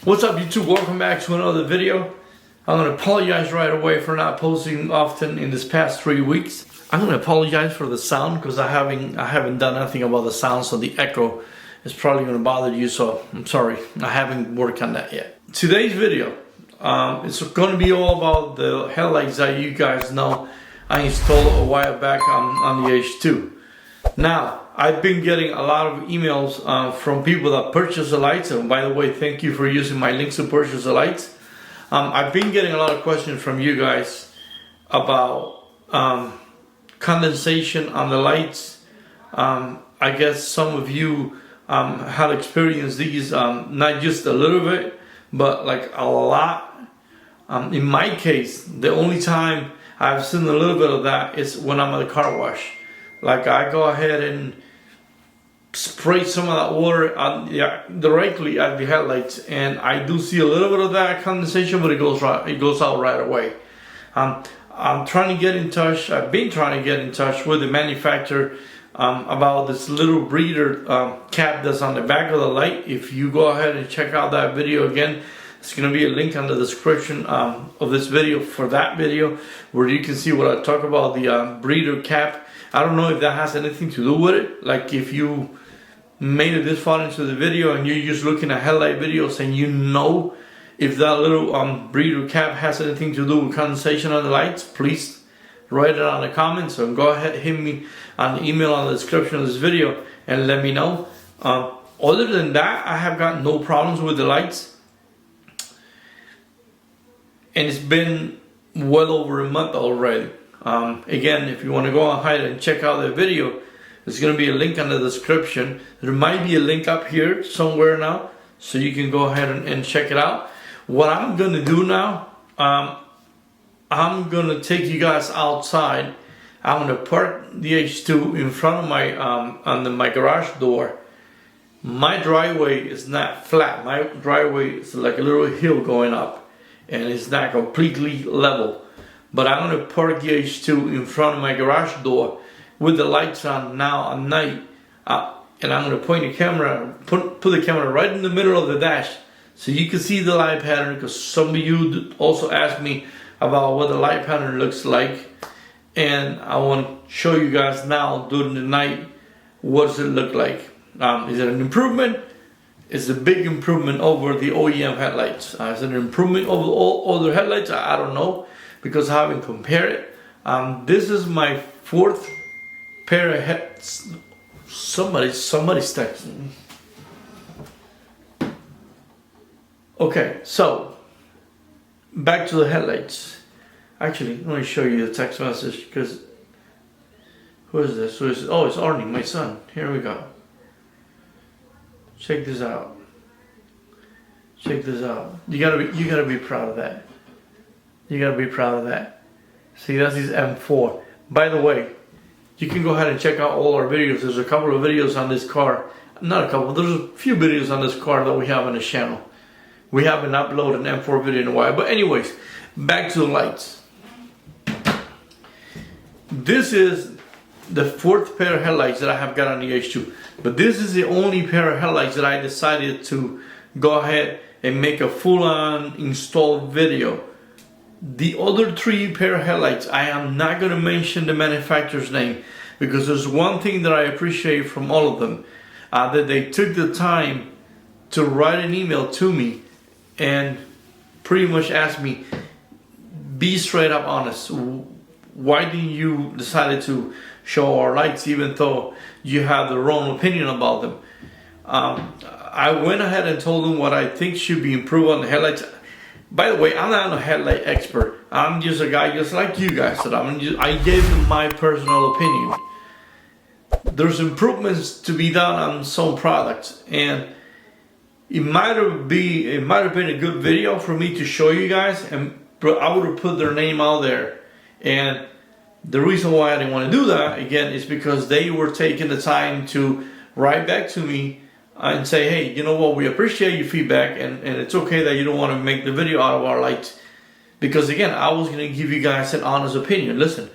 What's up YouTube? Welcome back to another video. I'm going to apologize right away for not posting often in this past 3 weeks. I'm going to apologize for the sound because I haven't done anything about the sound, so the echo is probably going to bother you, so I'm sorry. I haven't worked on that yet. Today's video, it's going to be all about the headlights that you guys know I installed a while back on the H2. Now, I've been getting a lot of emails from people that purchase the lights, and by the way, thank you for using my links to purchase the lights. I've been getting a lot of questions from you guys about condensation on the lights. I guess some of you had experienced these, not just a little bit, but like a lot. In my case, the only time I've seen a little bit of that is when I'm at the car wash. Like I go ahead and spray some of that water directly at the headlights, and I do see a little bit of that condensation, but it goes out right away. I'm trying to get in touch. I've been trying to get in touch with the manufacturer about this little breather cap that's on the back of the light. If you go ahead and check out that video again, it's going to be a link on the description of this video for that video where you can see what I talk about the breather cap. I don't know if that has anything to do with it. Like if you made it this far into the video and you're just looking at headlight videos and you know if that little breather cap has anything to do with condensation on the lights, please write it on the comments, or go ahead, hit me on the email on the description of this video and let me know. Other than that, I have got no problems with the lights, and it's been well over a month already. Again, if you want to go ahead and check out the video, there's going to be a link in the description. There might be a link up here somewhere now, so you can go ahead and check it out. What I'm going to do now, I'm going to take you guys outside. I'm going to park the H2 in front of my garage door. My driveway is not flat. My driveway is like a little hill going up, and it's not completely level. But I'm going to park the H2 in front of my garage door with the lights on now at night. And I'm going to point the camera, put the camera right in the middle of the dash so you can see the light pattern, because some of you also asked me about what the light pattern looks like. And I want to show you guys now during the night, what does it look like. Is it an improvement? It's a big improvement over the OEM headlights. Is it an improvement over all other headlights? I don't know, because I haven't compared it. This is my fourth pair of heads. Somebody's texting me. Okay, so back to the headlights. Actually, let me show you the text message, because who is this? Oh, it's Arnie, my son. Here we go. Check this out. Check this out. You gotta be proud of that. You gotta be proud of that. See, that's his M4. By the way, you can go ahead and check out all our videos. There's a couple of videos on this car. Not a couple, there's a few videos on this car that we have on the channel. We haven't uploaded an M4 video in a while. But anyways, back to the lights. This is the fourth pair of headlights that I have got on the H2. But this is the only pair of headlights that I decided to go ahead and make a full-on install video. The other three pair of headlights, I am not going to mention the manufacturer's name, because there's one thing that I appreciate from all of them, that they took the time to write an email to me and pretty much ask me, be straight up honest. Why didn't you decide to show our lights even though you have the wrong opinion about them? I went ahead and told them what I think should be improved on the headlights. By the way, I'm not a headlight expert. I'm just a guy just like you guys. I gave them my personal opinion. There's improvements to be done on some products, and it might have been a good video for me to show you guys, and I would have put their name out there. And the reason why I didn't want to do that again is because they were taking the time to write back to me and say, hey, you know what, we appreciate your feedback, and it's okay that you don't want to make the video out of our lights. Because again, I was going to give you guys an honest opinion. Listen,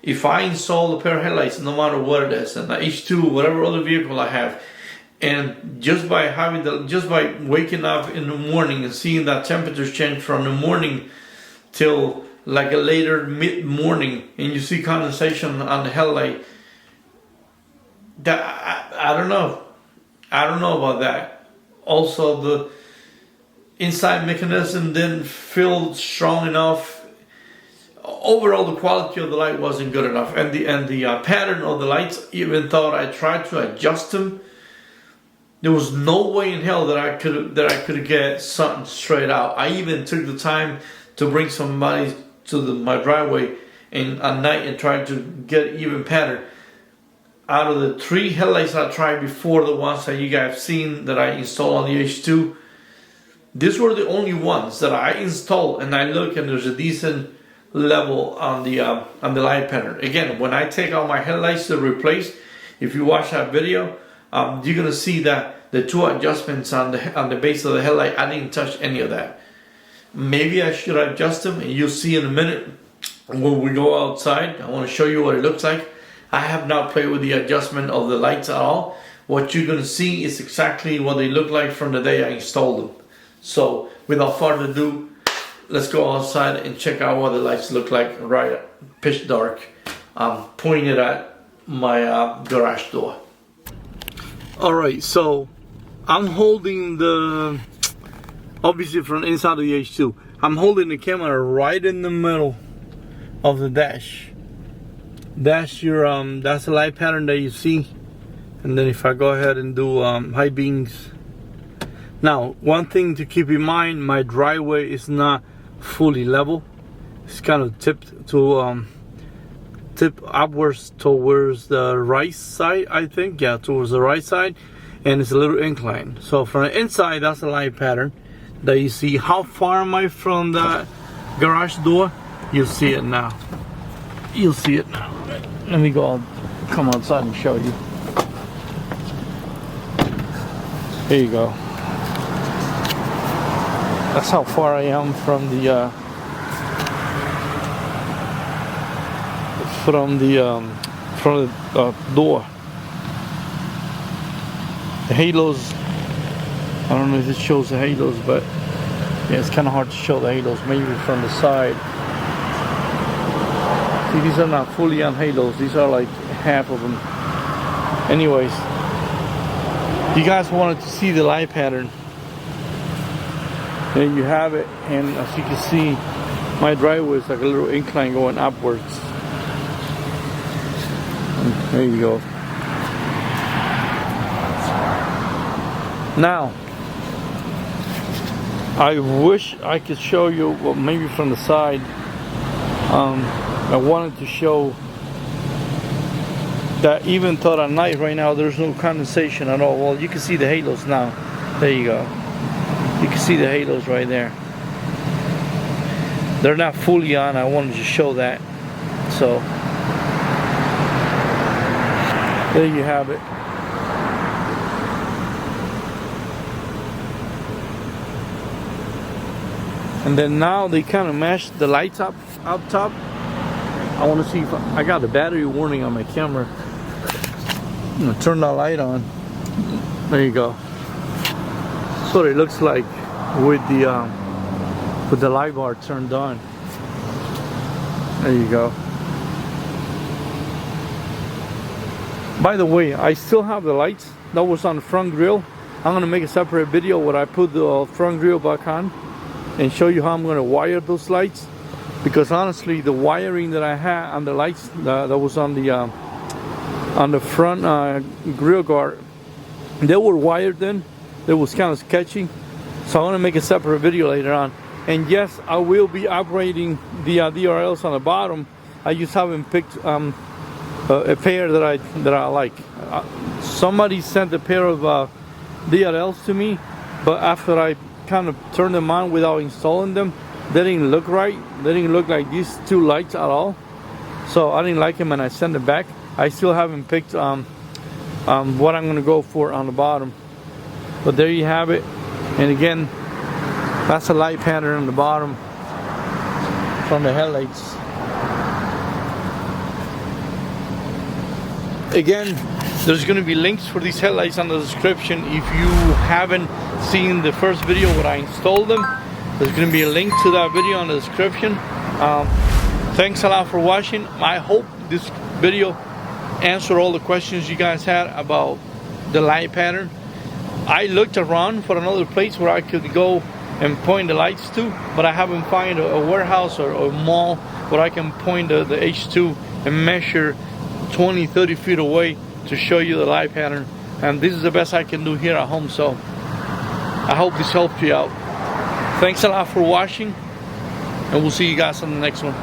if I install a pair of headlights, no matter what it is, and the H2, whatever other vehicle I have, And just by waking up in the morning and seeing that temperature change from the morning till like a later mid-morning, and you see condensation on the headlight, that I don't know about that. Also, the inside mechanism didn't feel strong enough. Overall, the quality of the light wasn't good enough, and the pattern of the lights, even though I tried to adjust them, there was no way in hell that I could get something straight out. I even took the time to bring somebody to my driveway at night and try to get even pattern. Out of the 3 headlights I tried before, the ones that you guys have seen that I installed on the H2, these were the only ones that I installed, and I look and there's a decent level on the light pattern. Again, when I take out my headlights to replace, if you watch that video, you're gonna see that the 2 adjustments on the base of the headlight, I didn't touch any of that. Maybe I should adjust them, and you'll see in a minute when we go outside. I want to show you what it looks like. I have not played with the adjustment of the lights at all. What you're gonna see is exactly what they look like from the day I installed them. So without further ado, let's go outside and check out what the lights look like right pitch dark. I'm pointing it at my garage door. Alright, so I'm holding the, obviously from inside of the H2, I'm holding the camera right in the middle of the dash. That's your that's the light pattern that you see. And then if I go ahead and do high beams. Now, one thing to keep in mind, my driveway is not fully level. It's kind of tipped to tip upwards towards the right side, I think. Yeah, towards the right side, and it's a little incline. So from the inside, that's the light pattern that you see. How far am I from the garage door? You'll see it now. You'll see it now. Let me come outside and show you. Here you go. That's how far I am from the door. The halos, I don't know if it shows the halos, but yeah, it's kind of hard to show the halos, maybe from the side. See, these are not fully on halos, these are like half of them. Anyways, you guys wanted to see the light pattern. There you have it, and as you can see, my driveway is like a little incline going upwards. And there you go. Now, I wish I could show you, well, maybe from the side. I wanted to show that even though at night right now there's no condensation at all. Well, you can see the halos now. There you go. You can see the halos right there. They're not fully on. I wanted to show that. So there you have it. And then now they kind of mashed the lights up top. I want to see if I got a battery warning on my camera. I'm gonna turn that light on. There you go. That's what it looks like with the light bar turned on. There you go. By the way, I still have the lights that was on the front grille. I'm gonna make a separate video where I put the front grille back on and show you how I'm gonna wire those lights. Because honestly, the wiring that I had on the lights that was on the front grill guard, they were wired in. It was kind of sketchy. So I want to make a separate video later on. And yes, I will be operating the DRLs on the bottom. I just haven't picked a pair that I like. Somebody sent a pair of DRLs to me, but after I kind of turned them on without installing them, they didn't look right. They didn't look like these two lights at all. So I didn't like them and I sent them back. I still haven't picked what I'm going to go for on the bottom. But there you have it. And again, that's a light pattern on the bottom from the headlights. Again, There's going to be links for these headlights on the description. If you haven't seen the first video where I installed them, there's going to be a link to that video on the description. Thanks a lot for watching. I hope this video answered all the questions you guys had about the light pattern. I looked around for another place where I could go and point the lights to, but I haven't found a warehouse or a mall where I can point the H2 and measure 20-30 feet away to show you the light pattern. And this is the best I can do here at home, so I hope this helped you out. Thanks a lot for watching, and we'll see you guys on the next one.